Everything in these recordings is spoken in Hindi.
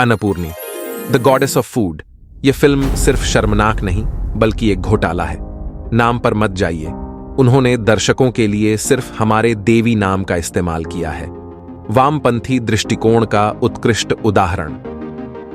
Annapoorani, the goddess of food. यह फिल्म सिर्फ शर्मनाक नहीं बल्कि एक घोटाला है। नाम पर मत जाइए, उन्होंने दर्शकों के लिए सिर्फ हमारे देवी नाम का इस्तेमाल किया है। वामपंथी दृष्टिकोण का उत्कृष्ट उदाहरण।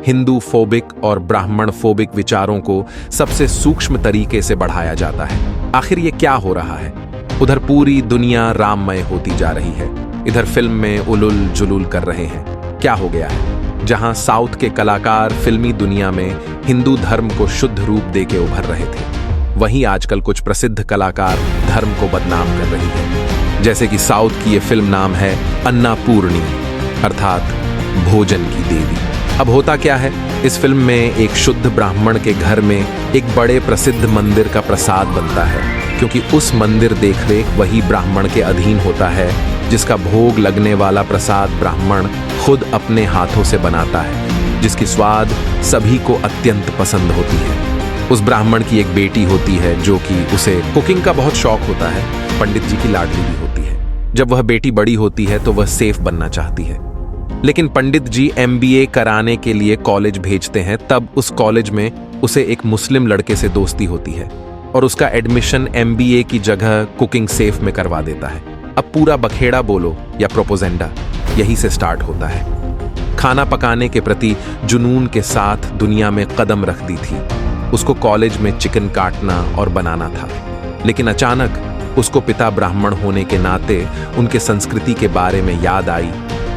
हिंदू फोबिक और ब्राह्मण फोबिक विचारों को सबसे सूक्ष्म तरीके से बढ़ाया जाता है। आखिर ये क्या हो रहा है? उधर पूरी दुनिया राममय होती जा रही है, इधर फिल्म में उलुल जुलुल कर रहे हैं। क्या हो गया है? जहां साउथ के कलाकार फिल्मी दुनिया में हिंदू धर्म को शुद्ध रूप देके उभर रहे थे, वहीं आजकल कुछ प्रसिद्ध कलाकार धर्म को बदनाम कर रही है। जैसे कि साउथ की ये फिल्म नाम है अन्नापूर्णी, अर्थात भोजन की देवी। अब होता क्या है, इस फिल्म में एक शुद्ध ब्राह्मण के घर में एक बड़े प्रसिद्ध मंदिर का प्रसाद बनता है, क्योंकि उस मंदिर देखरेख वही ब्राह्मण के अधीन होता है जिसका भोग लगने वाला प्रसाद ब्राह्मण खुद अपने हाथों से बनाता है, जिसकी स्वाद सभी को अत्यंत पसंद होती है। उस ब्राह्मण की एक बेटी होती है जो कि उसे कुकिंग का बहुत शौक होता है, पंडित जी की लाडली भी होती है। जब वह बेटी बड़ी होती है तो वह सेफ बनना चाहती है, लेकिन पंडित जी MBA कराने के लिए कॉलेज भेजते हैं। तब उस कॉलेज में उसे एक मुस्लिम लड़के से दोस्ती होती है और उसका एडमिशन MBA की जगह कुकिंग सेफ में करवा देता है। अब पूरा बखेड़ा बोलो या प्रोपोजेंडा यही से स्टार्ट होता है। खाना पकाने के प्रति जुनून के साथ दुनिया में कदम रख दी थी। उसको कॉलेज में चिकन काटना और बनाना था, लेकिन अचानक उसको पिता ब्राह्मण होने के नाते उनके संस्कृति के बारे में याद आई,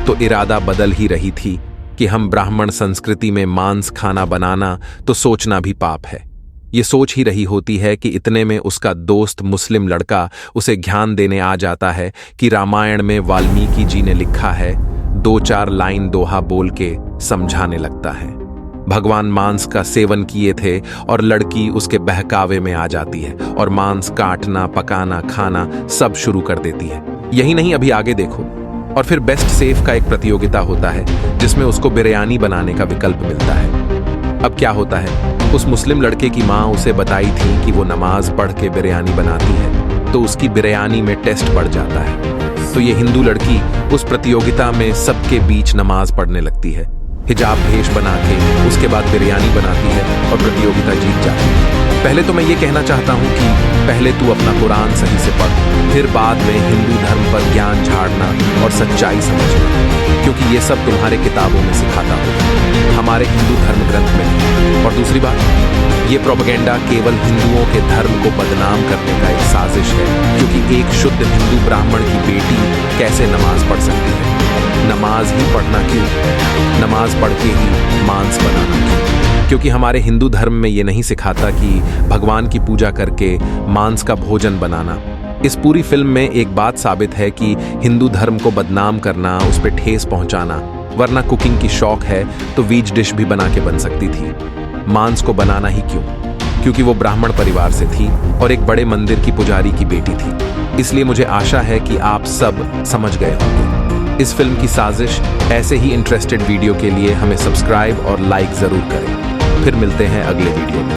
तो इरादा बदल ही रही थी कि हम ब्राह्मण संस्कृति में मांस खाना बनाना तो सोचना भी पाप है। ये सोच ही रही होती है कि इतने में उसका दोस्त मुस्लिम लड़का उसे ज्ञान देने आ जाता है कि रामायण में वाल्मीकि जी ने लिखा है। 2-4 लाइन दोहा बोल के समझाने लगता है। भगवान मांस का सेवन किए थे और लड़की उसके बहकावे में आ जाती है और मांस काटना, पकाना, खाना सब शुरू कर देती है। यही नहीं, अभी आगे देखो। और फिर बेस्ट सेफ का एक प्रतियोगिता होता है जिसमें उसको बिरयानी बनाने का विकल्प मिलता है। अब क्या होता है, उस मुस्लिम लड़के की माँ उसे बताई थी कि वो नमाज पढ़ के बिरयानी बनाती है, तो उसकी बिरयानी में टेस्ट बढ़ जाता है। तो ये हिंदू लड़की उस प्रतियोगिता में सबके बीच नमाज पढ़ने लगती है, हिजाब भेष बना के उसके बाद बिरयानी बनाती है और प्रतियोगिता जीत जाती है। पहले तो मैं ये कहना चाहता हूँ कि पहले तू अपना कुरान सही से पढ़, फिर बाद में हिंदू धर्म पर ज्ञान झाड़ना और सच्चाई समझना, क्योंकि ये सब तुम्हारे किताबों में सिखाता हो, हमारे हिंदू धर्म ग्रंथ में नहीं। और दूसरी बात, ये प्रोपेगेंडा केवल हिंदुओं के धर्म को बदनाम करने का एक साजिश है, क्योंकि एक शुद्ध हिंदू ब्राह्मण की बेटी कैसे नमाज पढ़ सकती है? नमाज ही पढ़ना क्यों? नमाज पढ़ के ही मांस बनाना क्यों? क्योंकि हमारे हिंदू धर्म में ये नहीं सिखाता कि भगवान की पूजा करके मांस का भोजन बनाना। इस पूरी फिल्म में एक बात साबित है कि हिंदू धर्म को बदनाम करना, उस पर ठेस पहुंचाना, वरना कुकिंग की शौक है तो वीज डिश भी बना के बन सकती थी। मांस को बनाना ही क्यों? क्योंकि वो ब्राह्मण परिवार से थी और एक बड़े मंदिर की पुजारी की बेटी थी। इसलिए मुझे आशा है कि आप सब समझ गए होंगे इस फिल्म की साजिश। ऐसे ही इंटरेस्टेड वीडियो के लिए हमें सब्सक्राइब और लाइक जरूर करें। फिर मिलते हैं अगले वीडियो में।